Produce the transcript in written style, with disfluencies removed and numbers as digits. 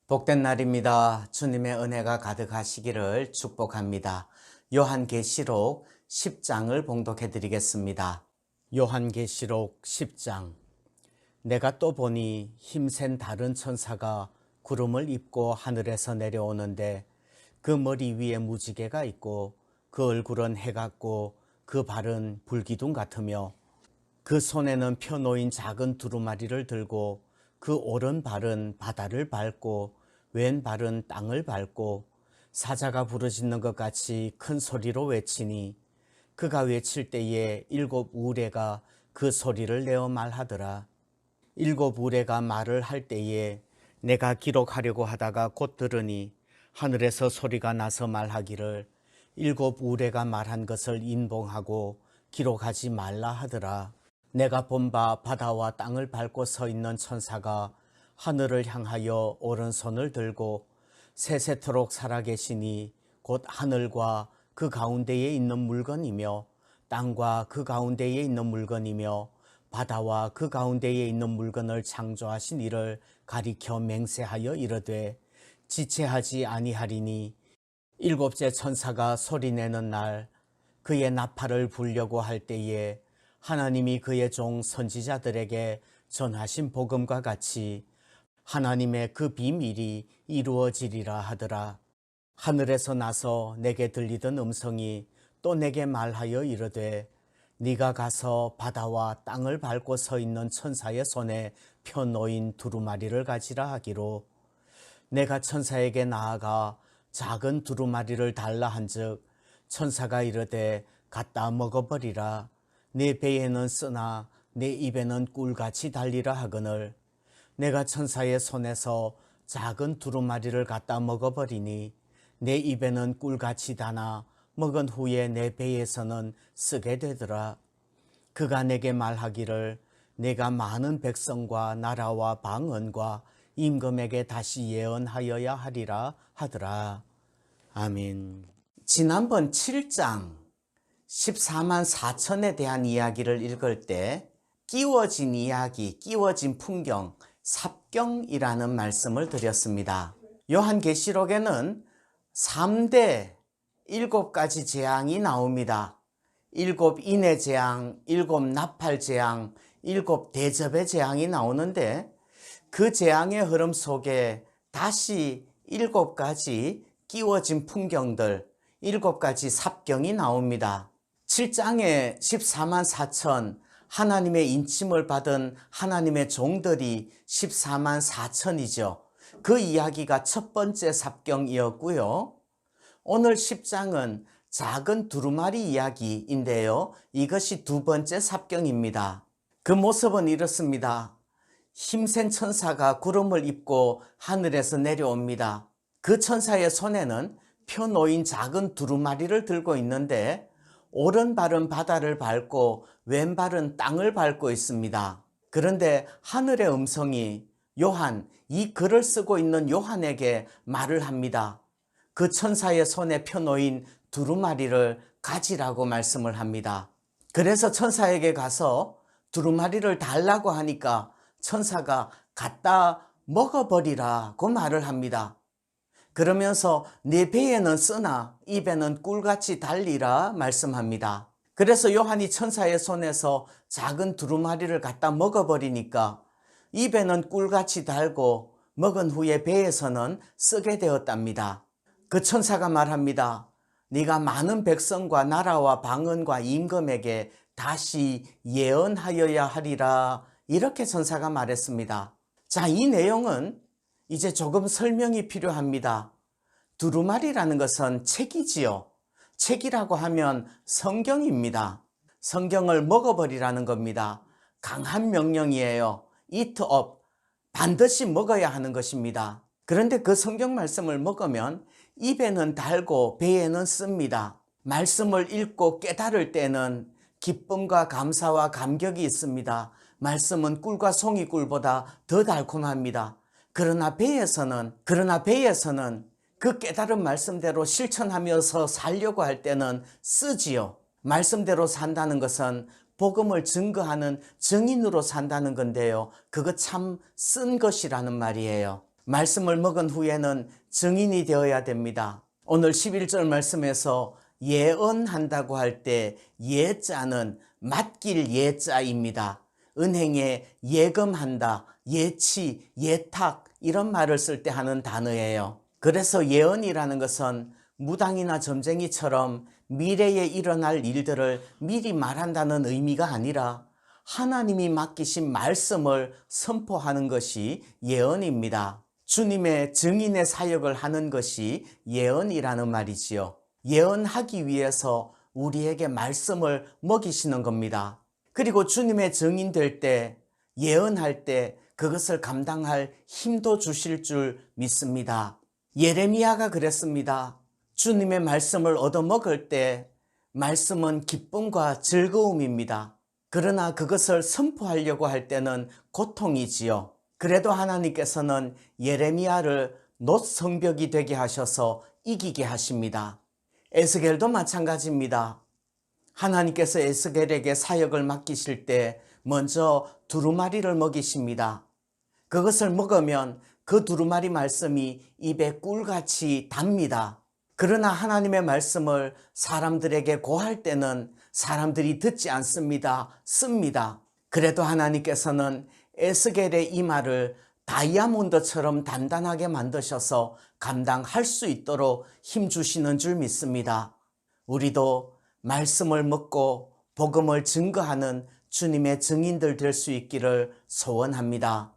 복된 날입니다. 주님의 은혜가 가득하시기를 축복합니다. 요한계시록 10장을 봉독해 드리겠습니다. 요한계시록 10장. 내가 또 보니 힘센 다른 천사가 구름을 입고 하늘에서 내려오는데 그 머리 위에 무지개가 있고 그 얼굴은 해 같고 그 발은 불기둥 같으며 그 손에는 펴놓인 작은 두루마리를 들고 그 오른발은 바다를 밟고 왼발은 땅을 밟고 사자가 부르짖는 것 같이 큰 소리로 외치니 그가 외칠 때에 일곱 우레가 그 소리를 내어 말하더라. 일곱 우레가 말을 할 때에 내가 기록하려고 하다가 곧 들으니 하늘에서 소리가 나서 말하기를 일곱 우레가 말한 것을 인봉하고 기록하지 말라 하더라. 내가 본 바 바다와 땅을 밟고 서 있는 천사가 하늘을 향하여 오른손을 들고 세세토록 살아계시니 곧 하늘과 그 가운데에 있는 물건이며 땅과 그 가운데에 있는 물건이며 바다와 그 가운데에 있는 물건을 창조하신 이를 가리켜 맹세하여 이르되 지체하지 아니하리니 일곱째 천사가 소리내는 날 그의 나팔을 불려고 할 때에 하나님이 그의 종 선지자들에게 전하신 복음과 같이 하나님의 그 비밀이 이루어지리라 하더라. 하늘에서 나서 내게 들리던 음성이 또 내게 말하여 이르되 네가 가서 바다와 땅을 밟고 서 있는 천사의 손에 펴놓인 두루마리를 가지라 하기로 내가 천사에게 나아가 작은 두루마리를 달라 한즉 천사가 이르되 갖다 먹어버리라. 내 배에는 쓰나 내 입에는 꿀같이 달리라 하거늘 내가 천사의 손에서 작은 두루마리를 갖다 먹어버리니 내 입에는 꿀같이 다나 먹은 후에 내 배에서는 쓰게 되더라. 그가 내게 말하기를 내가 많은 백성과 나라와 방언과 임금에게 다시 예언하여야 하리라 하더라. 아멘. 지난번 7장 14만 4천에 대한 이야기를 읽을 때 끼워진 이야기, 끼워진 풍경, 삽경이라는 말씀을 드렸습니다. 요한계시록에는 3대 7가지 재앙이 나옵니다. 7 인의 재앙, 7 나팔 재앙, 7 대접의 재앙이 나오는데 그 재앙의 흐름 속에 다시 7가지 끼워진 풍경들, 7가지 삽경이 나옵니다. 7장에 14만 4천 하나님의 인침을 받은 하나님의 종들이 14만 4천이죠. 그 이야기가 첫 번째 삽경이었고요. 오늘 10장은 작은 두루마리 이야기인데요. 이것이 두 번째 삽경입니다. 그 모습은 이렇습니다. 힘센 천사가 구름을 입고 하늘에서 내려옵니다. 그 천사의 손에는 펴놓인 작은 두루마리를 들고 있는데 오른발은 바다를 밟고 왼발은 땅을 밟고 있습니다. 그런데 하늘의 음성이 요한, 이 글을 쓰고 있는 요한에게 말을 합니다. 그 천사의 손에 펴놓인 두루마리를 가지라고 말씀을 합니다. 그래서 천사에게 가서 두루마리를 달라고 하니까 천사가 갖다 먹어버리라고 말을 합니다. 그러면서 내 배에는 쓰나 입에는 꿀같이 달리라 말씀합니다. 그래서 요한이 천사의 손에서 작은 두루마리를 갖다 먹어버리니까 입에는 꿀같이 달고 먹은 후에 배에서는 쓰게 되었답니다. 그 천사가 말합니다. 네가 많은 백성과 나라와 방언과 임금에게 다시 예언하여야 하리라. 이렇게 천사가 말했습니다. 자, 이 내용은 이제 조금 설명이 필요합니다. 두루마리라는 것은 책이지요. 책이라고 하면 성경입니다. 성경을 먹어버리라는 겁니다. 강한 명령이에요. Eat up. 반드시 먹어야 하는 것입니다. 그런데 그 성경 말씀을 먹으면 입에는 달고 배에는 씁니다. 말씀을 읽고 깨달을 때는 기쁨과 감사와 감격이 있습니다. 말씀은 꿀과 송이꿀보다 더 달콤합니다. 그러나 배에서는 그 깨달은 말씀대로 실천하면서 살려고 할 때는 쓰지요. 말씀대로 산다는 것은 복음을 증거하는 증인으로 산다는 건데요. 그거 참 쓴 것이라는 말이에요. 말씀을 먹은 후에는 증인이 되어야 됩니다. 오늘 11절 말씀에서 예언한다고 할 때 예자는 맡길 예자입니다. 은행에 예금한다, 예치, 예탁 이런 말을 쓸 때 하는 단어예요. 그래서 예언이라는 것은 무당이나 점쟁이처럼 미래에 일어날 일들을 미리 말한다는 의미가 아니라 하나님이 맡기신 말씀을 선포하는 것이 예언입니다. 주님의 증인의 사역을 하는 것이 예언이라는 말이지요. 예언하기 위해서 우리에게 말씀을 먹이시는 겁니다. 그리고 주님의 증인 될 때, 예언할 때 그것을 감당할 힘도 주실 줄 믿습니다. 예레미야가 그랬습니다. 주님의 말씀을 얻어먹을 때 말씀은 기쁨과 즐거움입니다. 그러나 그것을 선포하려고 할 때는 고통이지요. 그래도 하나님께서는 예레미야를 놋 성벽이 되게 하셔서 이기게 하십니다. 에스겔도 마찬가지입니다. 하나님께서 에스겔에게 사역을 맡기실 때 먼저 두루마리를 먹이십니다. 그것을 먹으면 그 두루마리 말씀이 입에 꿀같이 답니다. 그러나 하나님의 말씀을 사람들에게 고할 때는 사람들이 듣지 않습니다. 씁니다. 그래도 하나님께서는 에스겔의 이 말을 다이아몬드처럼 단단하게 만드셔서 감당할 수 있도록 힘주시는 줄 믿습니다. 우리도 말씀을 먹고 복음을 증거하는 주님의 증인들 될 수 있기를 소원합니다.